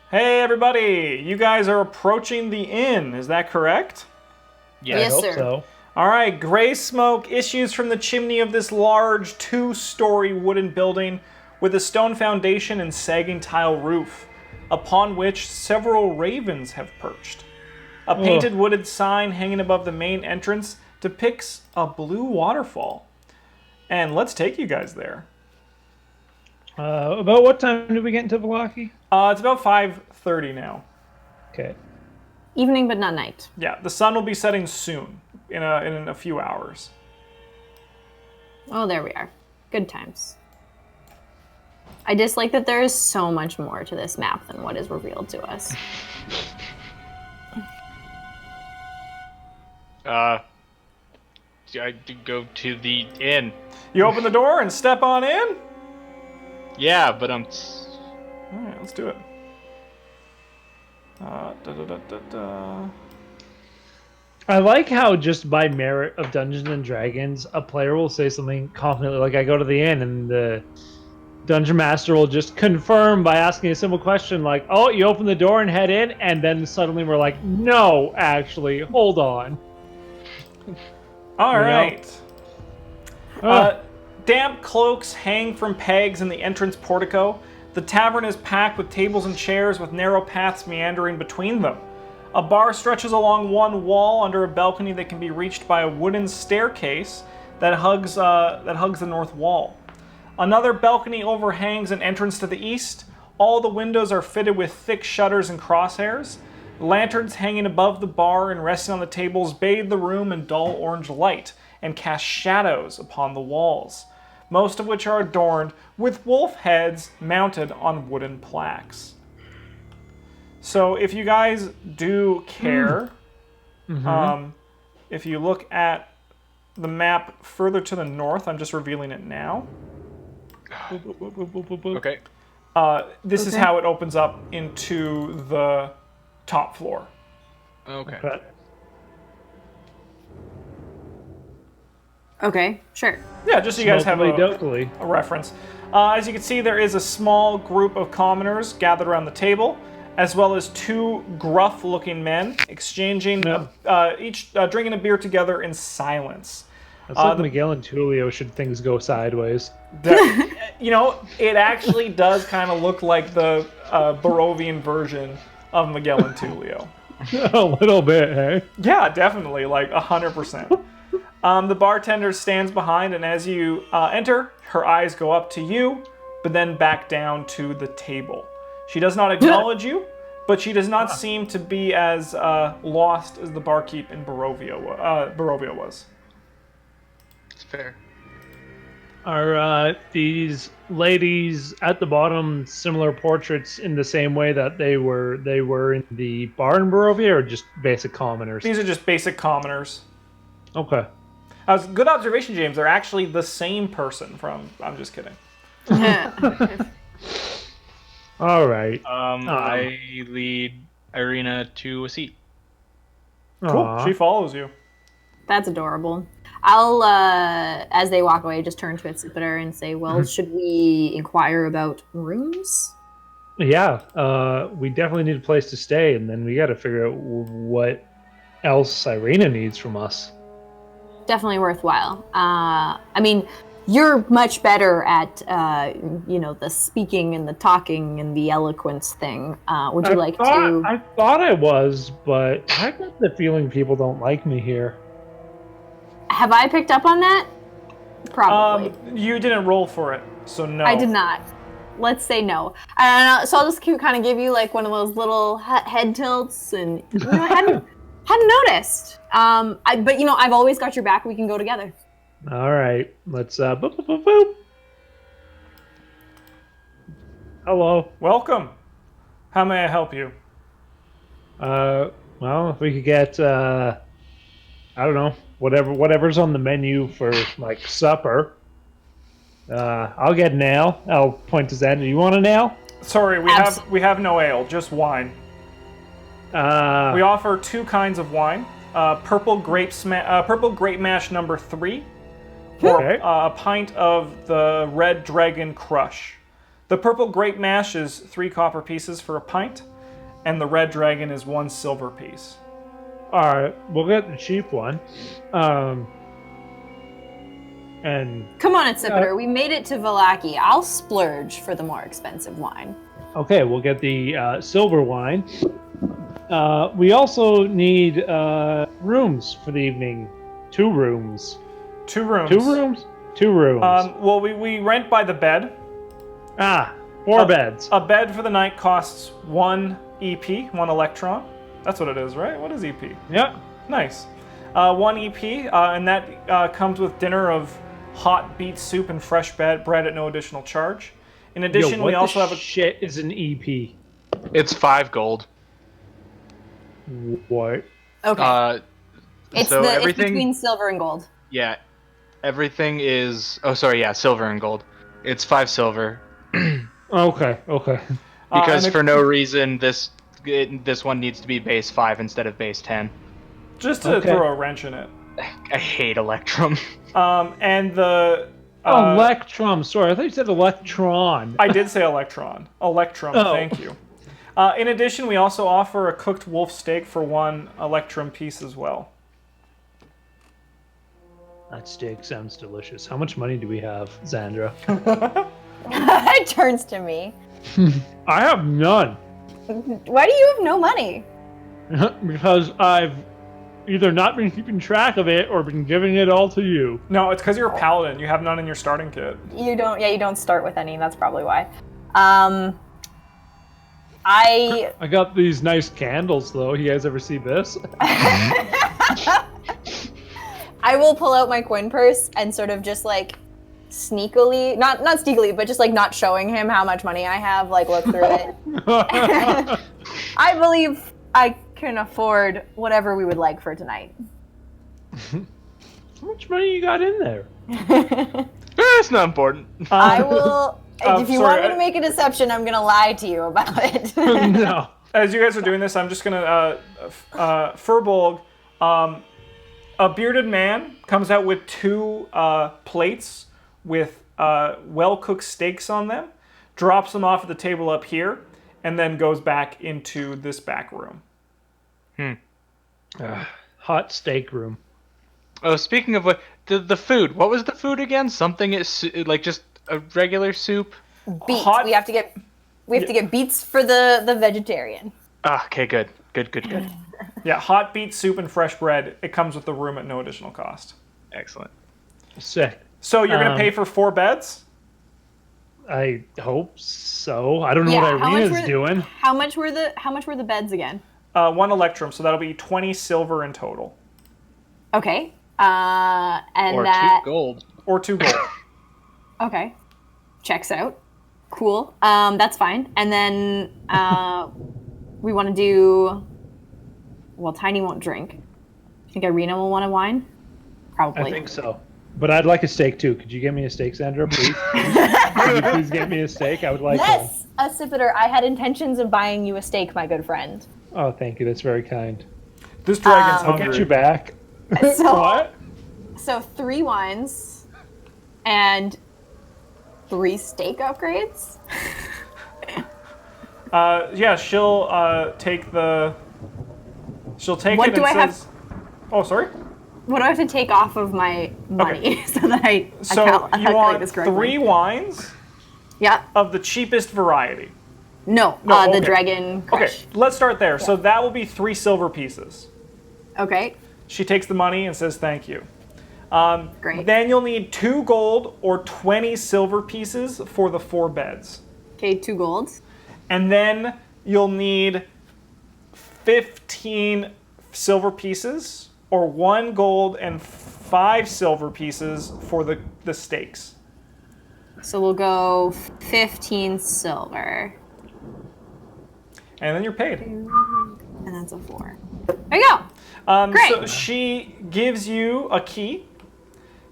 Hey everybody, you guys are approaching the inn, is that correct? Yeah, Yes, I hope sir. so. Alright, gray smoke issues from the chimney of this large two-story wooden building with a stone foundation and sagging tile roof, upon which several ravens have perched. A painted Ugh. wooded sign hanging above the main entrance depicts a blue waterfall. And let's take you guys there. About what time did we get into Velaki? It's about 5:30 now. Okay. Evening, but not night. Yeah, the sun will be setting soon, in a few hours. Oh, there we are. Good times. I dislike that there is so much more to this map than what is revealed to us. I did go to the inn. You open the door and step on in? Yeah, but Alright, let's do it. Da, da, da, da, da. I like how just by merit of Dungeons and Dragons, a player will say something confidently, like I go to the inn, and the dungeon master will just confirm by asking a simple question like, "Oh, you open the door and head in," and then suddenly we're like, "No, actually, hold on." Alright. Ah, Damp cloaks hang from pegs in the entrance portico. The tavern is packed with tables and chairs with narrow paths meandering between them. A bar stretches along one wall under a balcony that can be reached by a wooden staircase that hugs the north wall. Another balcony overhangs an entrance to the east. All the windows are fitted with thick shutters and crosshairs. Lanterns hanging above the bar and resting on the tables bathe the room in dull orange light and cast shadows upon the walls, most of which are adorned with wolf heads mounted on wooden plaques. So if you guys do care, if you look at the map further to the north, I'm just revealing it now. okay. This is how it opens up into the top floor. Okay. okay. Okay, sure. Yeah, just so you guys have Smokily-dokily. a reference. As you can see, there is a small group of commoners gathered around the table, as well as two gruff-looking men exchanging, each drinking a beer together in silence. It's like Miguel and Tulio should things go sideways. You know, it actually does kind of look like the Barovian version of Miguel and Tulio. A little bit, hey? Yeah, definitely, like 100%. The bartender stands behind, and as you enter, her eyes go up to you, but then back down to the table. She does not acknowledge you, but she does not seem to be as lost as the barkeep in Barovia was. It's fair. Are these ladies at the bottom similar portraits in the same way that they were in the bar in Barovia, or just basic commoners? These are just basic commoners. Okay. Good observation, James. They're actually the same person from... I'm just kidding. All right. I lead Irina to a seat. Cool. Aw. She follows you. That's adorable. I'll, as they walk away, just turn to Incipiter and say, well, should we inquire about rooms? Yeah. We definitely need a place to stay, and then we got to figure out what else Irina needs from us. Definitely worthwhile. I mean, you're much better at, the speaking and the talking and the eloquence thing. Would you like to? I thought I was, but I got the feeling people don't like me here. Have I picked up on that? Probably. You didn't roll for it, so no. I did not. Let's say no. So I'll just kind of give you like one of those little head tilts, and I hadn't noticed. But I've always got your back. We can go together. All right, let's boop, boop, boop, boop. Hello. Welcome. How may I help you? Well, if we could get I don't know, whatever's on the menu for like supper. I'll get an ale. I'll point to Xander. You want an ale? Sorry, we have no ale, just wine. We offer two kinds of wine: purple grape mash number 3, or Okay. a pint of the Red Dragon Crush. The purple grape mash is 3 copper pieces for a pint. and the red dragon is 1 silver piece. Alright, we'll get the cheap one. And Come on, Incipiter. We made it to Vallaki. I'll splurge for the more expensive wine. okay, we'll get the silver wine. We also need rooms for the evening. 2 rooms. 2 rooms. 2 rooms? 2 rooms. Well, we rent by the bed. 4 beds. A bed for the night costs 1 EP, 1 electron. That's what it is, right? What is EP? Yep. Nice. 1 EP, and that comes with dinner of hot beet soup and fresh bread at no additional charge. In addition, what we also the have a... shit is an EP? It's 5 gold. What? Okay. It's so it's everything, between silver and gold. yeah, everything is. Oh, sorry, yeah, silver and gold. It's 5 silver. Okay. Because for no reason, this one needs to be base 5 instead of base 10. Just to throw a wrench in it. I hate Electrum. And the... Electrum. Sorry, I thought you said electron. I did say electron. Electrum, thank you. In addition, we also offer a cooked wolf steak for 1 electrum piece as well. That steak sounds delicious. How much money do we have, Xandra? It turns to me. I have none. Why do you have no money? Because I've either not been keeping track of it or been giving it all to you. No, it's because you're a paladin. You have none in your starting kit. You don't. Yeah, you don't start with any. That's probably why. I got these nice candles, though. You guys ever see this? I will pull out my coin purse and sort of just like sneakily, not sneakily, but just like not showing him how much money I have, like look through it. I believe I can afford whatever we would like for tonight. How much money you got in there? It's not important. I will. If you sorry, want me to make a deception, I'm gonna lie to you about it. No. As you guys are doing this, I'm just gonna Furbolg. A bearded man comes out with 2 plates with well-cooked steaks on them, drops them off at the table up here, and then goes back into this back room. Hot steak room. Oh, speaking of what, the food. What was the food again? Something is like just a regular soup. Beets. Hot- We have to get beets for the vegetarian. Okay, good. Yeah, hot beet soup and fresh bread. It comes with the room at no additional cost. Excellent. Sick. So you're gonna pay for 4 beds? I hope so. I don't know Yeah, what how much Irina's were- doing. How much were the beds again? 1 electrum, so that'll be 20 silver in total. Okay. And Or that 2 gold. Or 2 gold. okay. Checks out. Cool. That's fine. And then we want to do. Well, Tiny won't drink. I think Irina will want a wine. Probably. I think so. But I'd like a steak too. Could you get me a steak, Sandra, please? Could you please get me a steak? I would like Yes, Accipiter. I had intentions of buying you a steak, my good friend. one. Oh, thank you. That's very kind. This dragon's I'll hungry. get you back. So, What? So 3 wines and 3 steak upgrades. Yeah, she'll take the. She'll take What it do and I have- says. Oh, sorry. What do I have to take off of my money so that I So calculate you want this correctly? 3 wines Yeah. of the cheapest variety. No, No, the okay. dragon Okay, crush. let's start there. So that will be 3 silver pieces. Okay. She takes the money and says thank you. Great. Then you'll need 2 gold or 20 silver pieces for the 4 beds. Okay, 2 golds. And then you'll need 15 silver pieces or 1 gold and 5 silver pieces for the steaks. So we'll go 15 silver. And then you're paid. And that's a 4. There you go. Great. So she gives you a key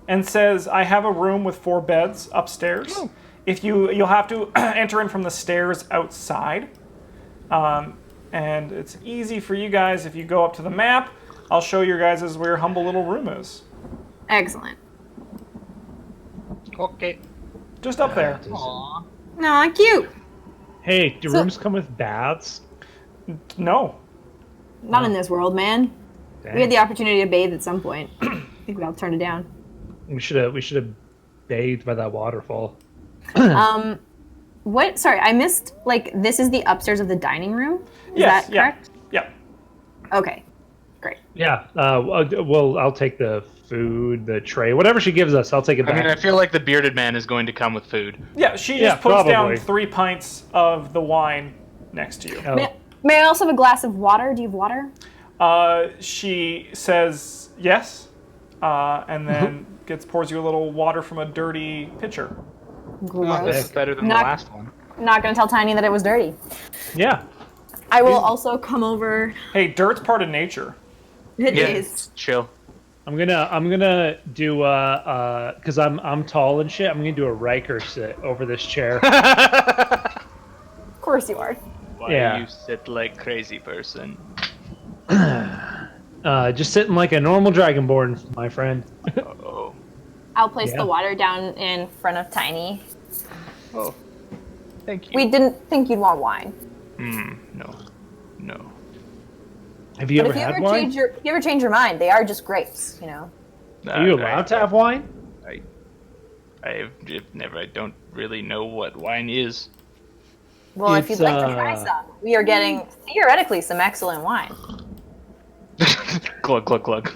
and says, I have a room with 4 beds upstairs. Oh. If you'll have to enter in from the stairs outside. And it's easy for you guys if you go up to the map. I'll show you guys where your humble little room is. Excellent. Okay. Just up there. Aw, cute. Hey, do So- rooms come with baths? No. Not in this world, man. Dang. We had the opportunity to bathe at some point. I think we all turned it down. We should have bathed by that waterfall. What? Sorry, I missed. Like, this is the upstairs of the dining room. Is Yes, that yeah. correct? Yeah. Okay, great. Yeah. Well, I'll take the food, the tray, whatever she gives us. I'll take it I back. mean, I feel like the bearded man is going to come with food. Yeah, she Yeah, just puts down probably. 3 pints of the wine next to you. Oh. May I also have a glass of water? Do you have water? She says yes, and then pours you a little water from a dirty pitcher. Gross. This is better than Not- the last one. Not gonna tell Tiny that it was dirty. Yeah. I will also come over. Hey, dirt's part of nature. It Yeah, is. chill. I'm gonna do because I'm tall and shit. I'm gonna do a Riker sit over this chair. Of course you are. Why Yeah. you sit like crazy person? Just sitting like a normal dragonborn, my friend. Oh. I'll place Yeah. the water down in front of Tiny. Oh. Thank you. We didn't think you'd want wine. No. No. Have you But ever if you had ever wine? change your mind, they are just grapes, you know. Are you allowed to have wine? I've never. I don't really know what wine is. Well, if It's, you'd like to try some, we are getting theoretically some excellent wine. Glug glug glug.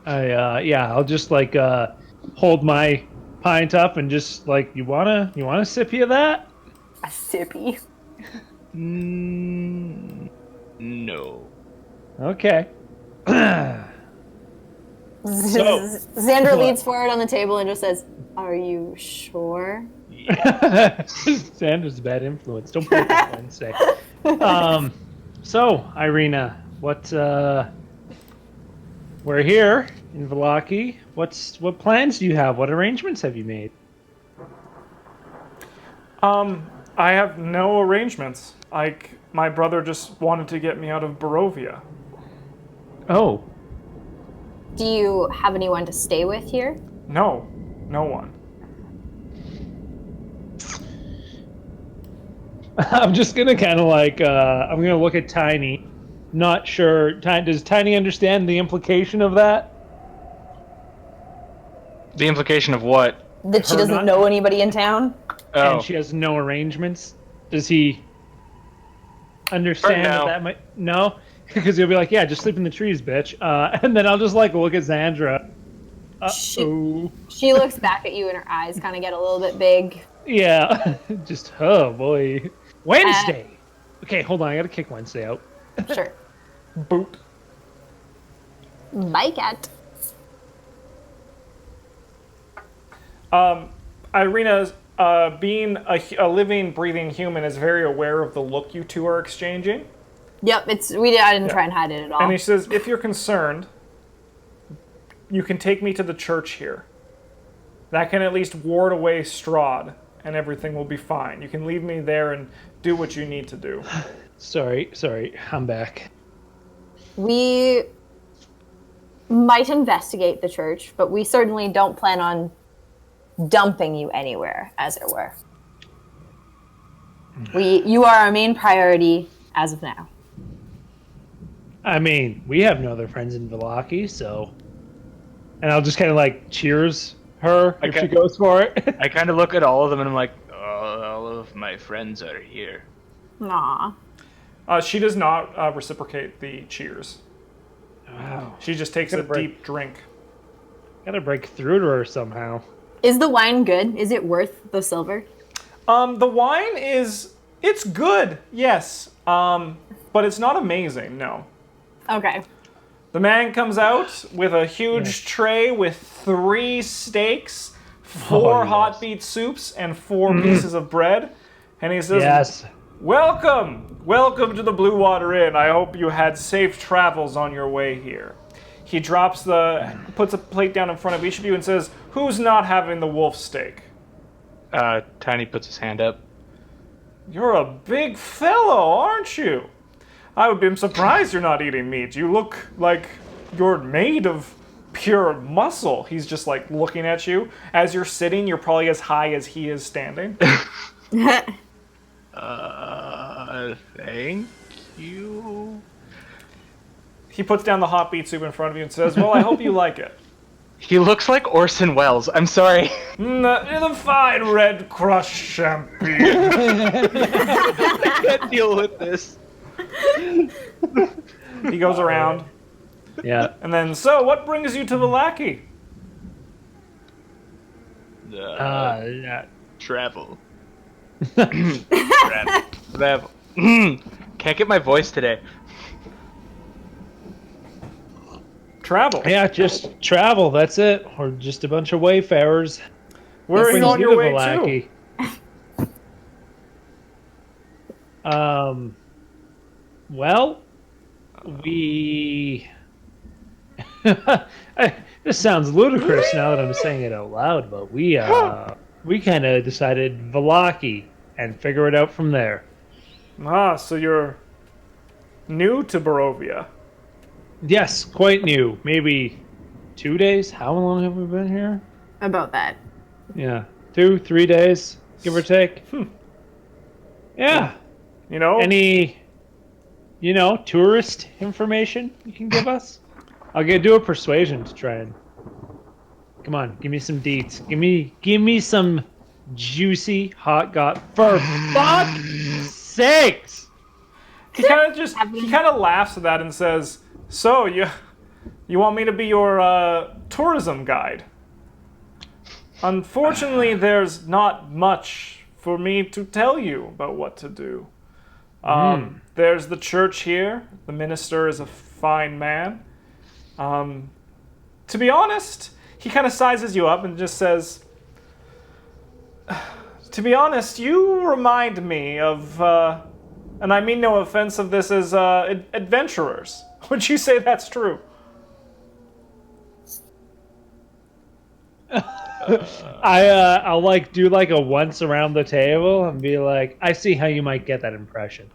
I'll just like hold my pint up and just like you wanna sippy of that? A sippy. No. Okay. Xander leans forward on the table and just says, "Are you sure?" Sandra's a bad influence. Don't put that Wednesday. So Irina, what? We're here in Vallaki. What plans do you have? What arrangements have you made? I have no arrangements. Like, my brother just wanted to get me out of Barovia. Oh, Do you have anyone to stay with here? No. No one. I'm just gonna kind of like I'm gonna look at Tiny. Not sure. Does Tiny understand the implication of that? The implication of what? That she Her doesn't not- know anybody in town? Oh. And she has no arrangements. Does he understand no. that might no? Because he'll be like, yeah, just sleep in the trees, bitch. And then I'll just like look at Xandra. Oh, She looks back at you and her eyes kind of get a little bit big. yeah. Just oh boy. Wednesday. Okay, hold on. I gotta kick Wednesday out. Sure. Boot. Bye, cat. Irina, being a living, breathing human, is very aware of the look you two are exchanging. Yep, I didn't try and hide it at all. And he says, if you're concerned, you can take me to the church here. That can at least ward away Strahd, and everything will be fine. You can leave me there and do what you need to do. Sorry. I'm back. We might investigate the church, but we certainly don't plan on dumping you anywhere, as it were. You are our main priority as of now. I mean, we have no other friends in Vallaki, so. And I'll just kind of like cheers her if she Okay. goes for it. I kind of look at all of them and I'm like, oh, all of my friends are here. Aw. She does not reciprocate the cheers. Wow. She just takes a Gotta break. deep drink. Gotta break through to her somehow. Is the wine good? Is it worth the silver? The wine it's good, yes. But it's not amazing, no. Okay. The man comes out with a huge tray with 3 steaks, 4 yes. hot beet soups, and 4 pieces of bread. And he says, Yes. Welcome! Welcome to the Blue Water Inn. I hope you had safe travels on your way here. He puts a plate down in front of each of you and says, who's not having the wolf steak? Tiny puts his hand up. You're a big fellow, aren't you? I would be surprised you're not eating meat. You look like you're made of pure muscle. He's just like looking at you. As you're sitting, you're probably as high as he is standing. Thank you. He puts down the hot beet soup in front of you and says, "Well, I hope you like it." He looks like Orson Welles. I'm sorry. The fine red crust champagne. I can't deal with this. He goes around, Yeah. and then, so what brings you to Vallaki? Yeah. Travel. Travel. Can't get my voice today. Travel. Yeah, just travel. That's it. We're just a bunch of wayfarers. Where are you on your way to? Vallaki? Well, we. This sounds ludicrous now that I'm saying it out loud, but we kind of decided Vallaki and figure it out from there. Ah, so you're new to Barovia. Yes, quite new. Maybe 2 days. How long have we been here? About that. Yeah, 2-3 days, give or take. Yeah. You know, Any, tourist information you can give us? I'll do a persuasion to try and. Come on, give me some deets. Give me some juicy hot got for fuck's sakes. he kind of laughs at that and says, "So you want me to be your tourism guide?" Unfortunately, there's not much for me to tell you about what to do. There's the church here. The minister is a fine man. To be honest, he kind of sizes you up and just says, "To be honest, you remind me of, and I mean no offense of this as adventurers. Would you say that's true?" I'll do a once around the table and be like, I see how you might get that impression.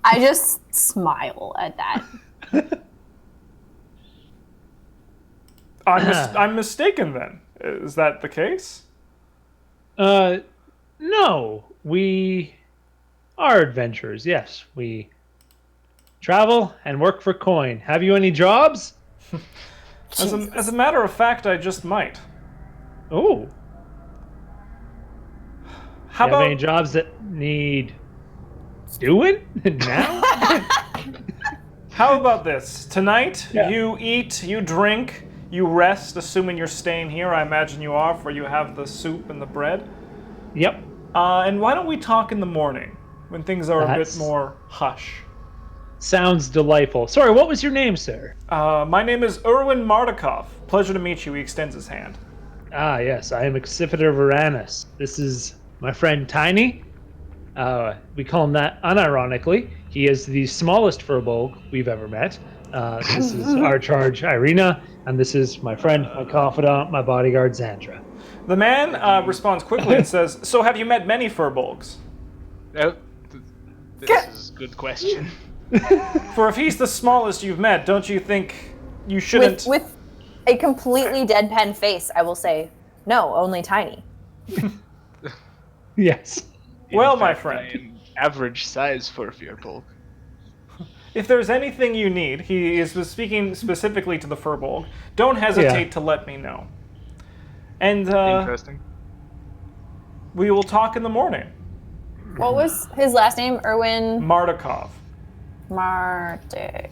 I just smile at that. I'm mistaken then. Is that the case? No, we are adventurers. Yes, we travel and work for coin. Have you any jobs? As a matter of fact, I just might. Oh, How you have any about jobs that need doing now? how about this? Tonight, Yeah. you eat, you drink, you rest, assuming you're staying here. I imagine you are, for you have the soup and the bread. Yep. And why don't we talk in the morning, when things are a bit That's- more hush? Sounds delightful. Sorry, what was your name, sir? My name is Erwin Mardikov. Pleasure to meet you. He extends his hand. Ah, yes, I am Accipiter Varanus. This is my friend Tiny. We call him that unironically. He is the smallest furbolg we've ever met. This is our charge, Irina, and this is my friend, my confidant, my bodyguard, Xandra. The man responds quickly and says, "So have you met many furbolgs?" Oh, this is a good question. For if he's the smallest you've met, don't you think you shouldn't... With a completely deadpan face, I will say, no, only Tiny. Yes. Well, In my fact, friend. I am average size for Fjordbolg. If there's anything you need, he is speaking specifically to the Furbolg, don't hesitate to let me know. And Interesting. we will talk in the morning. What was his last name? Erwin Mardikov. Mardikov.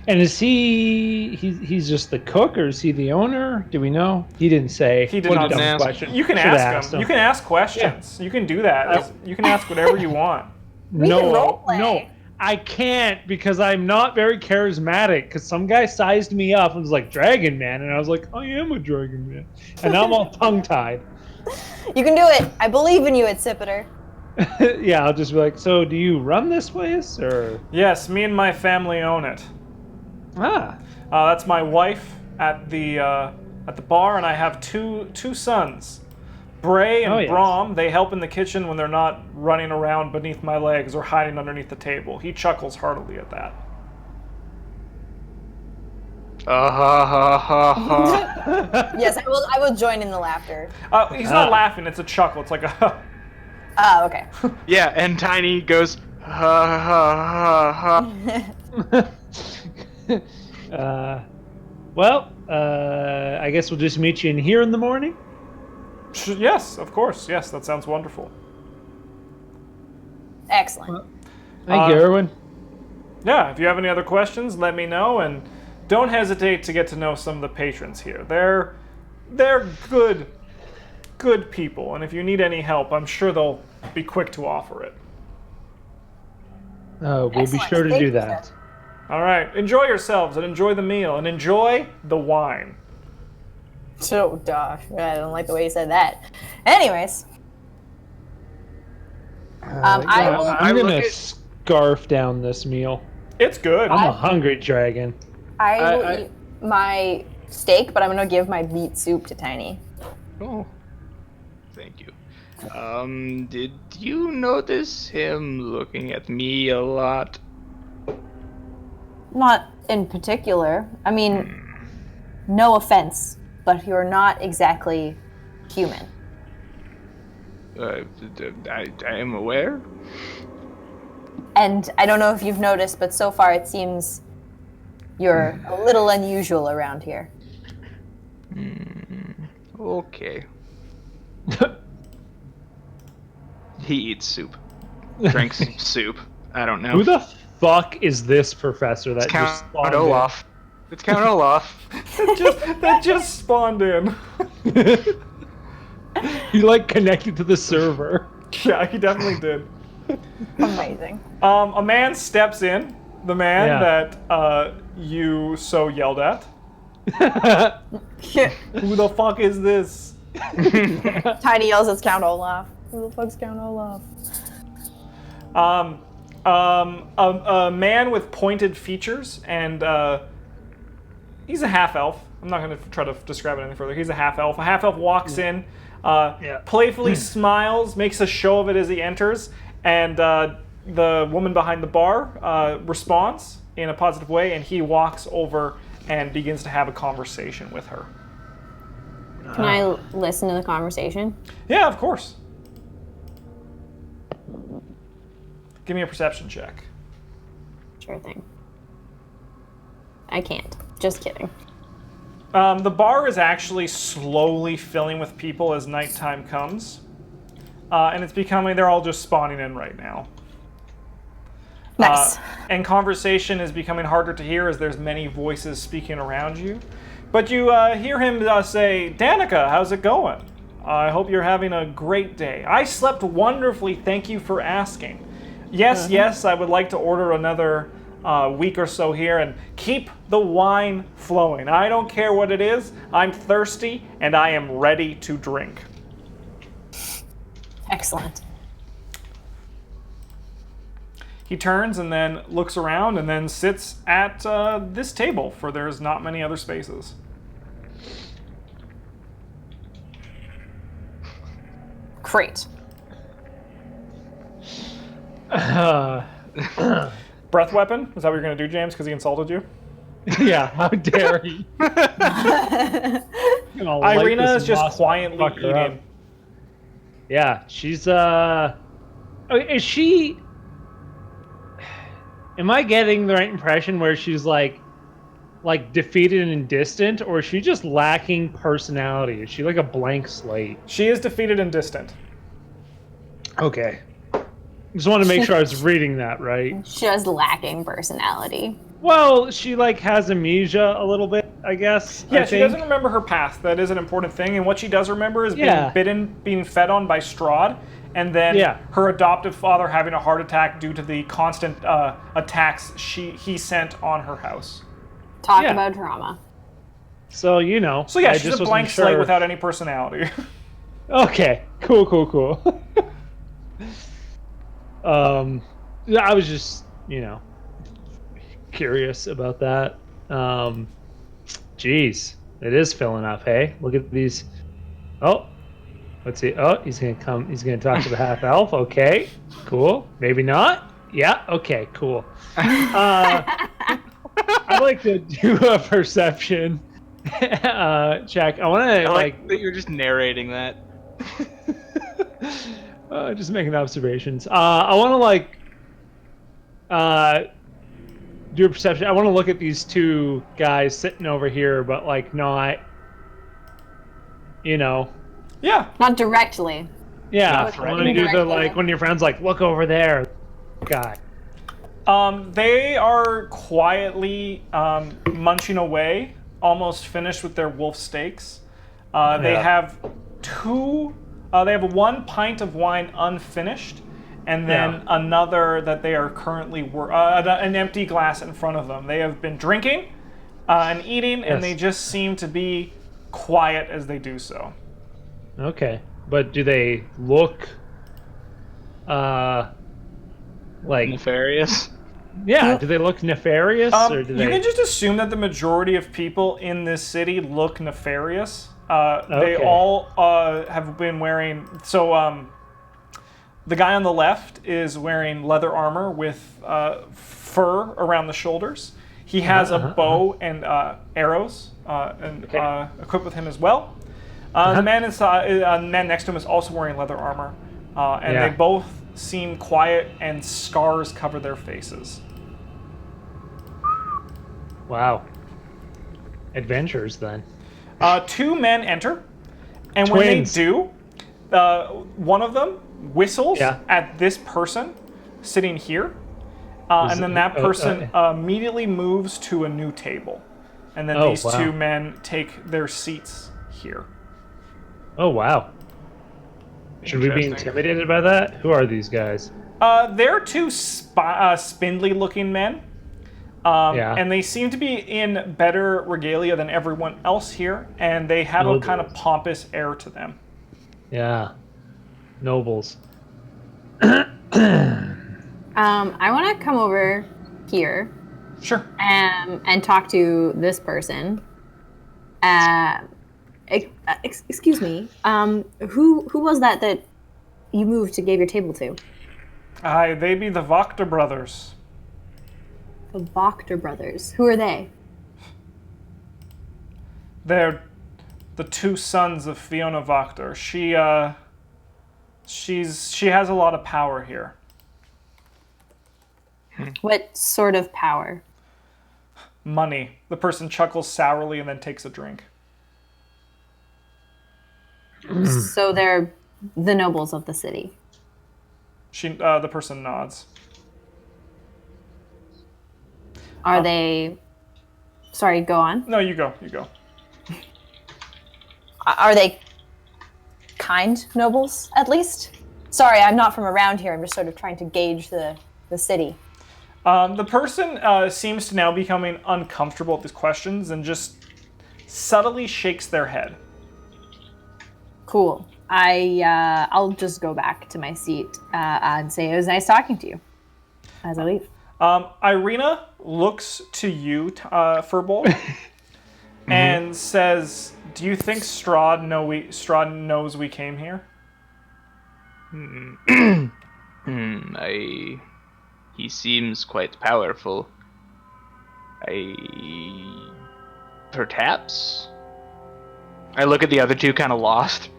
And is he's just the cook, or is he the owner? Do we know? He didn't say. He did What a not dumb ask. question. You can Should've ask asked him. You can ask questions. You can do that. You can ask whatever you want. We can roleplay. No, I can't because I'm not very charismatic. Because some guy sized me up and was like, Dragon Man. And I was like, I am a Dragon Man. And now I'm all tongue-tied. You can do it. I believe in you, Accipiter. Yeah, I'll just be like, so do you run this place? Or. Yes, me and my family own it. Ah. That's my wife at the bar, and I have two sons, Bray and Oh, yes. Brom. They help in the kitchen when they're not running around beneath my legs or hiding underneath the table. He chuckles heartily at that. Ha ha ha. Yes, I will join in the laughter. He's not laughing; it's a chuckle. It's like a. Oh, okay. Yeah, and Tiny goes, ha ha ha ha. I guess we'll just meet you in here in the morning. Yes, of course. Yes, that sounds wonderful. Excellent. Thank you, Erwin. Yeah, if you have any other questions, let me know, and don't hesitate to get to know some of the patrons here. They're good people, and if you need any help, I'm sure they'll be quick to offer it. We'll be Excellent. sure to Thank do you, that. sir. All right, enjoy yourselves, and enjoy the meal, and enjoy the wine. So, gosh, I don't like the way you said that. Anyways, I'm look gonna at- scarf down this meal. It's good. I'm a hungry dragon. I will eat my steak, but I'm gonna give my meat soup to Tiny. Oh, thank you. Did you notice him looking at me a lot? Not in particular. I mean, no offense, but you're not exactly human. I am aware. And I don't know if you've noticed, but so far it seems you're a little unusual around here. Okay. He eats soup. Drinks soup. I don't know. Who the fuck is this professor that It's just Count spawned in? Olaf. It's Count Olaf. that just spawned in. He like connected to the server. Yeah, he definitely did. Amazing. A man steps in. The man Yeah. that you so yelled at. Who the fuck is this? Tiny yells, it's Count Olaf. Who the fuck's Count Olaf? A man with pointed features, and he's a half elf. I'm not going to try to describe it any further. He's a half elf. A half elf walks in, playfully smiles, makes a show of it as he enters, and the woman behind the bar responds in a positive way, and he walks over and begins to have a conversation with her. Can I listen to the conversation? Yeah, of course. Give me a perception check. Sure thing. I can't. Just kidding. The bar is actually slowly filling with people as nighttime comes. And it's becoming, they're all just spawning in right now. Nice. And conversation is becoming harder to hear as there's many voices speaking around you. But you hear him say, Danica, how's it going? I hope you're having a great day. I slept wonderfully, thank you for asking. Yes, I would like to order another week or so here and keep the wine flowing. I don't care what it is, I'm thirsty and I am ready to drink. Excellent. He turns and then looks around and then sits at this table, for there's not many other spaces. Great. Breath weapon? Is that what you're going to do, James, because he insulted you? Yeah, how dare he? Irina is just quietly eating. Yeah, she's is she? Am I getting the right impression where she's like defeated and distant, or is she just lacking personality? Is she like a blank slate? She is defeated and distant. Okay. Just want to make sure I was reading that right. Just lacking personality. Well, she like has amnesia a little bit, I guess. Yeah, I she think. doesn't remember her past. That is an important thing. And what she does remember is Yeah. being fed on by Strahd, and then Yeah. her adoptive father having a heart attack due to the constant attacks he sent on her house. Talk Yeah. about drama. So you know. So yeah, I she's just a wasn't blank slate sure. without any personality. Okay. Cool. Yeah, I was just, curious about that. Geez, it is filling up, hey? Look at these. Oh, let's see. Oh, he's gonna come. He's gonna talk to the half elf. Okay, cool. Maybe not. Yeah. Okay. Cool. I'd like to do a perception check. I want to I like that you're just narrating that. Just making observations. I want to like do a perception. I want to look at these two guys sitting over here, but like not, you know. Yeah. Not directly. Yeah, Not I want to do the indirectly. like when your friends like look over there, guy. They are quietly munching away, almost finished with their wolf steaks. They Yeah. have two. They have 1 pint of wine unfinished, and then Yeah. another that they are currently an empty glass in front of them. They have been drinking and eating, and Yes. they just seem to be quiet as they do so. Okay, but do they look like Nefarious. yeah? Do they look nefarious or do You they? can just assume that the majority of people in this city look nefarious. They Okay. all have been wearing. So the guy on the left is wearing leather armor with fur around the shoulders. He has a bow and arrows equipped with him as well. The man next to him is also wearing leather armor, and Yeah. they both seem quiet, and scars cover their faces. Wow. Adventures then. 2 men enter, and Twins. when they do, one of them whistles Yeah. at this person sitting here, and then that person immediately moves to a new table. And then Oh, these wow. 2 men take their seats here. Oh wow. Should we be Interesting. intimidated by that? Who are these guys? They're 2 spindly-looking men, Yeah. and they seem to be in better regalia than everyone else here, and they have a kind of Nobles. pompous air to them. Yeah. Nobles. I want to come over here Sure. and talk to this person. Excuse me. Who was that you moved to gave your table to? Aye, they be the Wachter brothers. The Wachter brothers. Who are they? They're the 2 sons of Fiona Wachter. She has a lot of power here. What sort of power? Money. The person chuckles sourly and then takes a drink. So they're the nobles of the city. The person nods. Are they? Sorry, go on. No, you go. You go. Are they kind nobles, at least? Sorry, I'm not from around here. I'm just sort of trying to gauge the city. The person seems to now becoming uncomfortable with these questions and just subtly shakes their head. Cool. I'll just go back to my seat and say it was nice talking to you as I leave. Irina looks to you, Furbolg, and says, "Do you think Strahd knows we came here?" He seems quite powerful. Perhaps? I look at the other 2 kind of lost.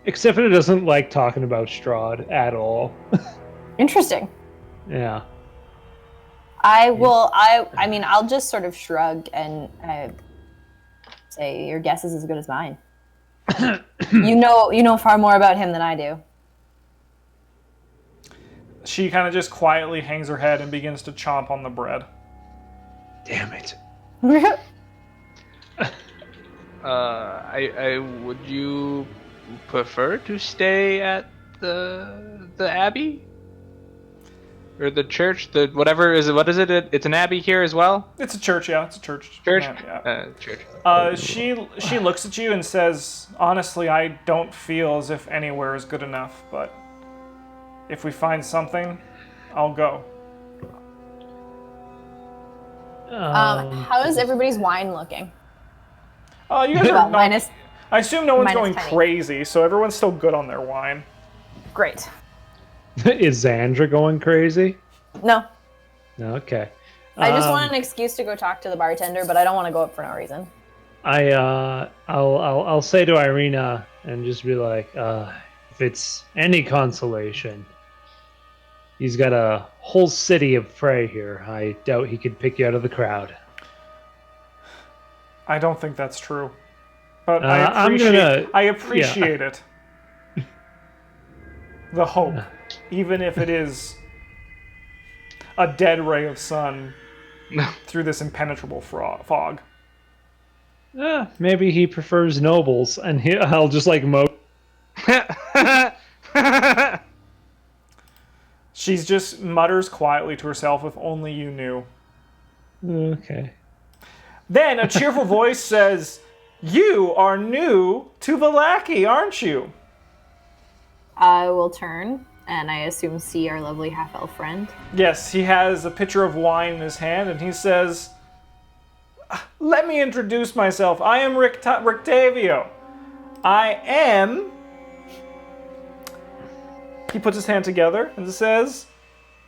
Except for it doesn't like talking about Strahd at all. Interesting. Yeah. I will. I mean, I'll just sort of shrug and say, "Your guess is as good as mine." You know far more about him than I do. She kind of just quietly hangs her head and begins to chomp on the bread. Damn it. Would you prefer to stay at the abbey? Or the church? Whatever is it? What is it? It's an abbey here as well? It's a church, yeah. It's a church. Church? Yeah. Church. She looks at you and says, "Honestly, I don't feel as if anywhere is good enough, but if we find something, I'll go." How is everybody's wine looking? You guys are Well, not, minus. I assume no one's minus going penny. crazy, so everyone's still good on their wine. Great. Is Xandra going crazy? No, Okay. I just want an excuse to go talk to the bartender, but I don't want to go up for no reason. I'll say to Irina, and just be like, if it's any consolation, he's got a whole city of prey here. I doubt he could pick you out of the crowd. I don't think that's true. But I'm I appreciate it. The hope. Even if it is a dead ray of sun through this impenetrable fog. Maybe he prefers nobles, and I'll just like She's just mutters quietly to herself, if only you knew. Okay. Then a cheerful voice says, "You are new to Vallaki, aren't you?" I will turn, and I assume see our lovely half-elf friend. Yes, he has a pitcher of wine in his hand, and he says, "Let me introduce myself. I am Rictavio. I am..." He puts his hand together and says,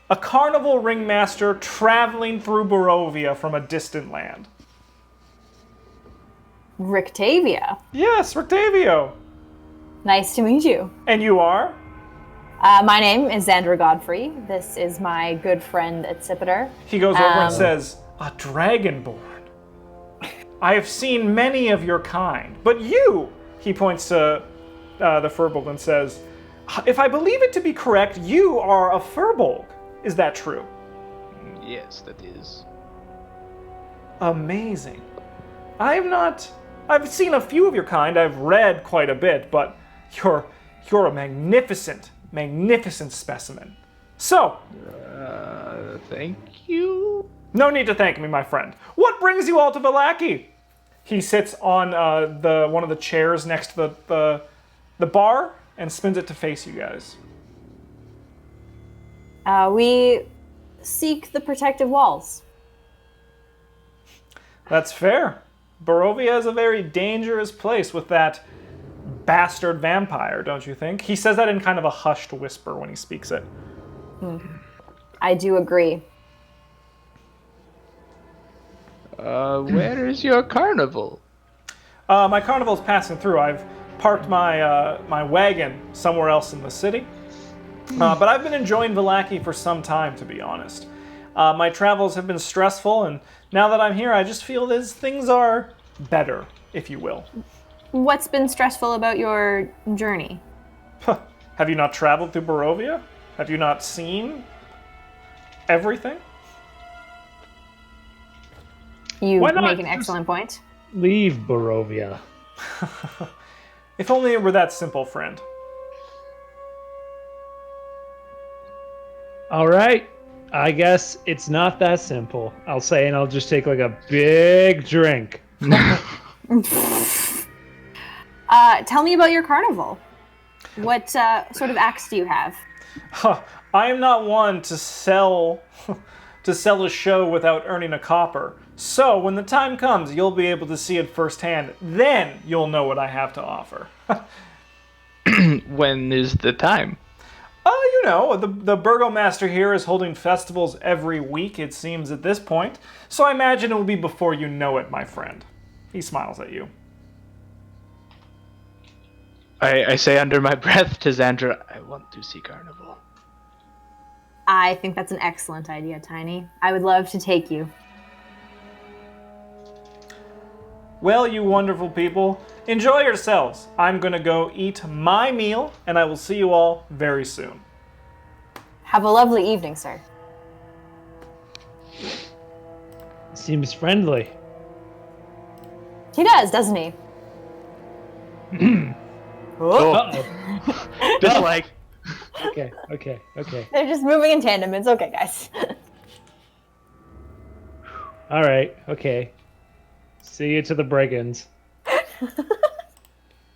"A carnival ringmaster traveling through Barovia from a distant land." Rictavia. Yes, Rictavio. Nice to meet you. And you are? My name is Xandra Godfrey. This is my good friend Accipiter. He goes over and says, "A dragonborn. I have seen many of your kind, but you," he points to the Furbolg and says, "If I believe it to be correct, you are a Furbolg. Is that true?" Yes, that is. Amazing. I've seen a few of your kind, I've read quite a bit, but you're a magnificent specimen. So, Thank you. no need to thank me, my friend. What brings you all to Vallaki? He sits on one of the chairs next to the bar and spins it to face you guys. We seek the protective walls. That's fair. Barovia is a very dangerous place with that bastard vampire, don't you think? He says that in kind of a hushed whisper when he speaks it. I do agree. Where is your carnival? My carnival's passing through. I've parked my wagon somewhere else in the city. But I've been enjoying Vallaki for some time, to be honest. My travels have been stressful, and now that I'm here, I just feel that things are better, if you will. What's been stressful about your journey? Have you not traveled through Barovia? Have you not seen everything? You Why not make an just- excellent point. leave Barovia. If only it were that simple, friend. All right. I guess it's not that simple. I'll say, and I'll just take like a big drink. Tell me about your carnival. What sort of acts do you have? I am not one to sell a show without earning a copper. So when the time comes, you'll be able to see it firsthand. Then you'll know what I have to offer. When is the time? The burgomaster here is holding festivals every week, it seems, at this point. So I imagine it will be before you know it, my friend. He smiles at you. I say under my breath to Xandra, I want to see carnival. I think that's an excellent idea, Tiny. I would love to take you. Well, you wonderful people, enjoy yourselves. I'm gonna go eat my meal, and I will see you all very soon. Have a lovely evening, sir. Seems friendly. He does, doesn't he? Oh, Uh-oh. just like Okay. They're just moving in tandem. It's okay, guys. All right. Okay. See you to the brigands.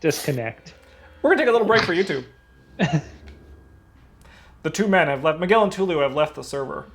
Disconnect. We're gonna take a little break for YouTube. The two men have left. Miguel and Tulu have left the server.